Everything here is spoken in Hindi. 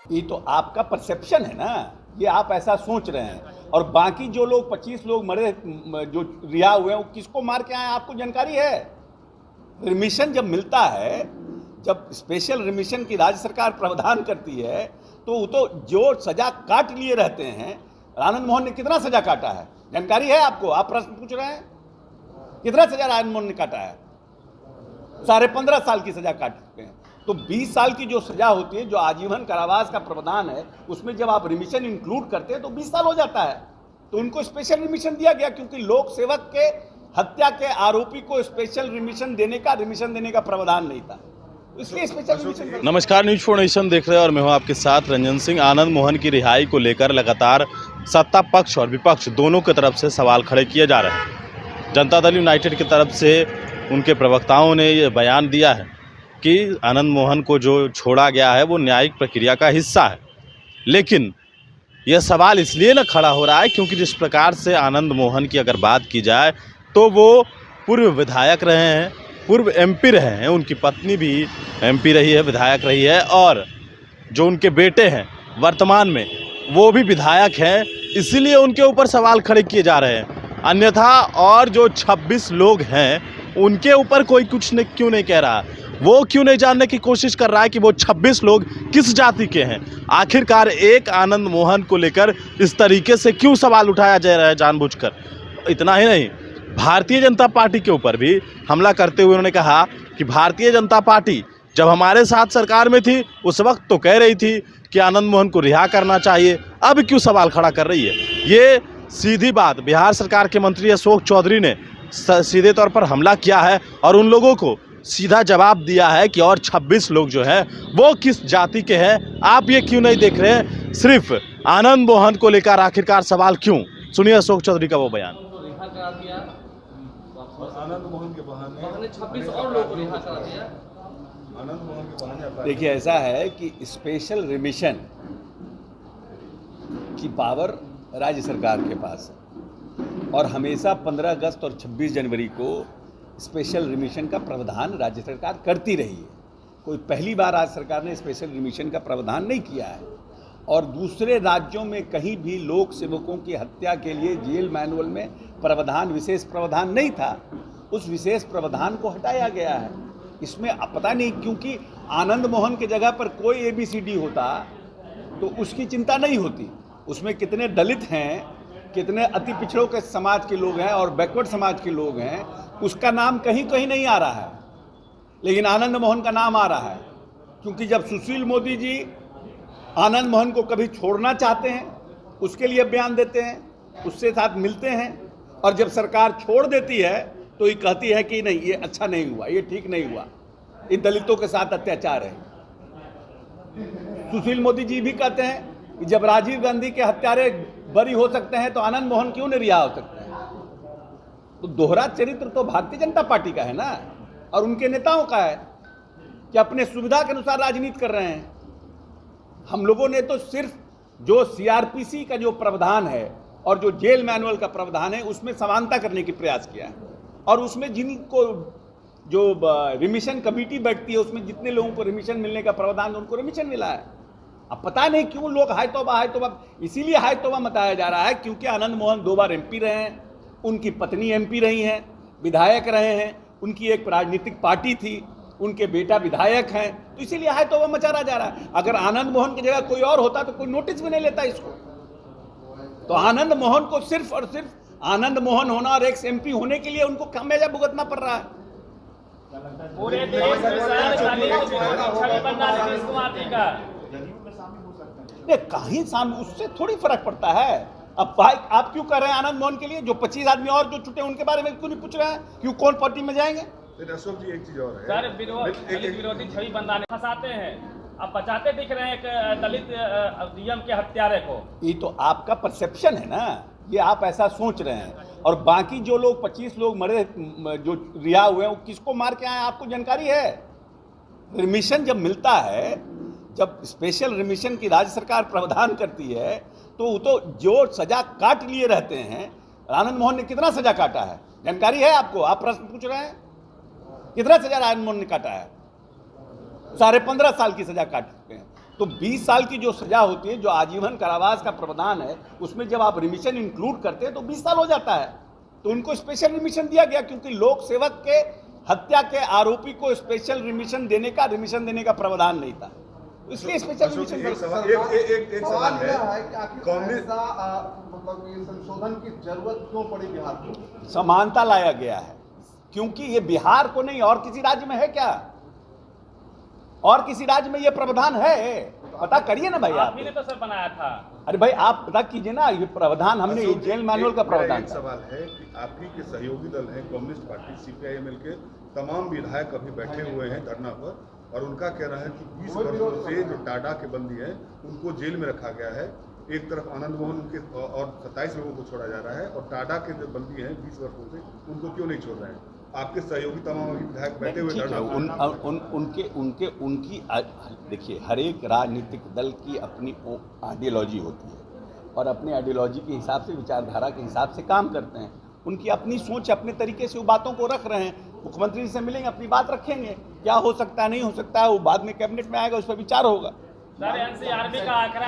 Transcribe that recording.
ये तो आपका परसेप्शन है ना, ये आप ऐसा सोच रहे हैं। और बाकी जो लोग 25 लोग मरे, जो रिहा हुए हैं, वो किसको मार के आए आपको जानकारी है? रिमिशन जब मिलता है, जब स्पेशल रिमिशन की राज्य सरकार प्रावधान करती है, तो वो तो जो सजा काट लिए रहते हैं। आनंद मोहन ने कितना सजा काटा है जानकारी है आपको? आप प्रश्न पूछ रहे हैं कितना सजा आनंद मोहन ने काटा है? 15.5 साल की सजा काट चुके हैं। तो 20 साल की जो सजा होती है, जो आजीवन कारावास का प्रावधान है, उसमें जब आप रिमिशन इंक्लूड करते हैं तो 20 साल हो जाता है। तो उनको स्पेशल रिमिशन दिया गया, क्योंकि लोक सेवक के हत्या के आरोपी को स्पेशल रिमिशन देने का प्रावधान नहीं था, इसलिए स्पेशल रिमिशन। नमस्कार, न्यूज 4 नेशन देख रहे हैं और मैं हूं आपके साथ रंजन सिंह। आनंद मोहन की रिहाई को लेकर लगातार सत्ता पक्ष और विपक्ष दोनों की तरफ से सवाल खड़े किए जा रहे हैं। जनता दल यूनाइटेड की तरफ से उनके प्रवक्ताओं ने ये बयान दिया है कि आनंद मोहन को जो छोड़ा गया है वो न्यायिक प्रक्रिया का हिस्सा है। लेकिन यह सवाल इसलिए न खड़ा हो रहा है क्योंकि जिस प्रकार से आनंद मोहन की अगर बात की जाए तो वो पूर्व विधायक रहे हैं, पूर्व एमपी रहे हैं, उनकी पत्नी भी एमपी रही है, विधायक रही है, और जो उनके बेटे हैं वर्तमान में वो भी विधायक हैं। इसीलिए उनके ऊपर सवाल खड़े किए जा रहे हैं। अन्यथा और जो 26 लोग हैं उनके ऊपर कोई कुछ क्यों नहीं कह रहा? वो क्यों नहीं जानने की कोशिश कर रहा है कि वो 26 लोग किस जाति के हैं? आखिरकार एक आनंद मोहन को लेकर इस तरीके से क्यों सवाल उठाया जा रहा है जानबूझकर? इतना ही नहीं, भारतीय जनता पार्टी के ऊपर भी हमला करते हुए उन्होंने कहा कि भारतीय जनता पार्टी जब हमारे साथ सरकार में थी उस वक्त तो कह रही थी कि आनंद मोहन को रिहा करना चाहिए, अब क्यों सवाल खड़ा कर रही है? ये सीधी बात बिहार सरकार के मंत्री अशोक चौधरी ने सीधे तौर पर हमला किया है और उन लोगों को सीधा जवाब दिया है कि और 26 लोग जो हैं वो किस जाति के हैं, आप ये क्यों नहीं देख रहे हैं? सिर्फ आनंद मोहन को लेकर आखिरकार सवाल क्यों? सुनिए अशोक चौधरी का वो बयान। आनंद मोहन के बहाने 26 और लोगों को रिहा करा दिया। आनंद मोहन के बहाने देखिए, ऐसा है कि स्पेशल रिमिशन की पावर राज्य सरकार के पास है और हमेशा 15 अगस्त और 26 जनवरी को स्पेशल रिमिशन का प्रावधान राज्य सरकार करती रही है। कोई पहली बार राज्य सरकार ने स्पेशल रिमिशन का प्रावधान नहीं किया है। और दूसरे राज्यों में कहीं भी लोक सेवकों की हत्या के लिए जेल मैनुअल में प्रावधान, विशेष प्रावधान नहीं था। उस विशेष प्रावधान को हटाया गया है। इसमें पता नहीं, क्योंकि आनंद मोहन के जगह पर कोई ABCD होता तो उसकी चिंता नहीं होती। उसमें कितने दलित हैं, कितने अति पिछड़ों के समाज के लोग हैं और बैकवर्ड समाज के लोग हैं, उसका नाम कहीं कहीं नहीं आ रहा है, लेकिन आनंद मोहन का नाम आ रहा है। क्योंकि जब सुशील मोदी जी आनंद मोहन को कभी छोड़ना चाहते हैं, उसके लिए बयान देते हैं, उससे साथ मिलते हैं, और जब सरकार छोड़ देती है तो ये कहती है कि नहीं, ये अच्छा नहीं हुआ, ये ठीक नहीं हुआ, ये दलितों के साथ अत्याचार है। सुशील मोदी जी भी कहते हैं कि जब राजीव गांधी के हत्यारे बरी हो सकते हैं तो आनंद मोहन क्यों नहीं रिहा हो सकते हैं? तो दोहरा चरित्र तो भारतीय जनता पार्टी का है ना, और उनके नेताओं का है कि अपने सुविधा के अनुसार राजनीति कर रहे हैं। हम लोगों ने तो सिर्फ जो CRPC का जो प्रावधान है और जो जेल मैनुअल का प्रावधान है उसमें समानता करने की प्रयास किया है, और उसमें जिनको जो रिमिशन कमेटी बैठती है उसमें जितने लोगों को रिमिशन मिलने का प्रावधान, उनको रिमिशन मिला है। अब पता नहीं क्यों लोग हाय तौबा, इसीलिए हाय तौबा मचाया जा रहा है क्योंकि आनंद मोहन 2 बार MP रहे हैं, उनकी पत्नी MP रही हैं, विधायक रहे हैं, उनकी एक राजनीतिक पार्टी थी, उनके बेटा विधायक हैं, तो इसीलिए हाय तौबा मचाया जा रहा है। अगर आनंद मोहन की जगह कोई और होता तो कोई नोटिस भी नहीं लेता इसको। तो आनंद मोहन को सिर्फ और सिर्फ आनंद मोहन होना और एक MP होने के लिए उनको खामियाजा भुगतना पड़ रहा है। पूरे देश में छवि बनना नीतीश कुमार जी का कहीं सामने उससे थोड़ी फर्क पड़ता है। अब भाई आप क्यों कर रहे हैं आनंद मोहन के लिए? जो 25 आदमी और जो छुटे उनके बारे में क्यों नहीं पूछ रहे हैं? क्यों कौन पार्टी में जाएंगे? अशोक जी, एक चीज और है सर, दलित विरोधी छवि बनाने फंसाते हैं, अब बचाते दिख रहे हैं एक दलित DM के हत्यारे को। ये तो आपका परसेप्शन है ना, ये आप ऐसा सोच रहे हैं। और बाकी जो लोग 25 लोग मरे, जो रिहा हुए हैं, वो किसको मार के आए आपको जानकारी है? रिमिशन जब मिलता है, जब स्पेशल रिमिशन की राज्य सरकार प्रावधान करती है, तो वो तो जो सजा काट लिए रहते हैं। आनंद मोहन ने कितना सजा काटा है जानकारी है आपको? आप प्रश्न पूछ रहे हैं कितना सजा आनंद मोहन ने काटा है? 15.5 साल की सजा काट चुके हैं। तो तो 20 साल की जो सजा होती है, जो आजीवन कारावास का प्रावधान है, उसमें जब आप रिमिशन इंक्लूड करते हैं तो 20 साल हो जाता है। तो उनको स्पेशल रिमिशन दिया गया, क्योंकि लोक सेवक के हत्या के आरोपी को स्पेशल रिमिशन देने का प्रावधान नहीं था, इसलिए स्पेशल अशोक जी, एक सवाल रिमिशन। एक सवाल है कि आखिर कांग्रेस मतलब ये संशोधन की जरूरत क्यों पड़ी बिहार को? समानता लाया गया है, क्योंकि ये बिहार को नहीं, और किसी राज्य में है क्या? और किसी राज्य में ये प्रावधान है? पता करिए ना भाई आप ही ने आप। तो सर बनाया था। अरे भाई आप पता कीजिए ना, ये प्रावधान हमने, ये अशोक जी, जेल मैनुअल का मेरा प्रावधान एक था। सवाल है कि आप ही के सहयोगी दल हैं कम्युनिस्ट पार्टी सीपीआईएमएल के तमाम विधायक अभी बैठे हुए हैं धरना पर, और उनका कहना है कि 20 वर्षों से जो टाडा के बंदी हैं उनको जेल में रखा गया है। एक तरफ आनंद मोहन उनके और 27 लोगों को छोड़ा जा रहा है, और टाडा के जो बंदी हैं 20 वर्षों से, उनको क्यों नहीं छोड़ रहे हैं? आपके सहयोगी तमाम विधायक बैठे हुए ठीक है, धरना पर। उनकी देखिए, हर एक राजनीतिक दल की अपनी आइडियोलॉजी होती है, और अपने आइडियोलॉजी के हिसाब से, विचारधारा के हिसाब से काम करते हैं। उनकी अपनी सोच, अपने तरीके से वो बातों को रख रहे हैं। मुख्यमंत्री से मिलेंगे, अपनी बात रखेंगे, क्या हो सकता है नहीं हो सकता है वो बाद में कैबिनेट में आएगा, उस पर विचार होगा। सर एनसीआरबी का आंकड़ा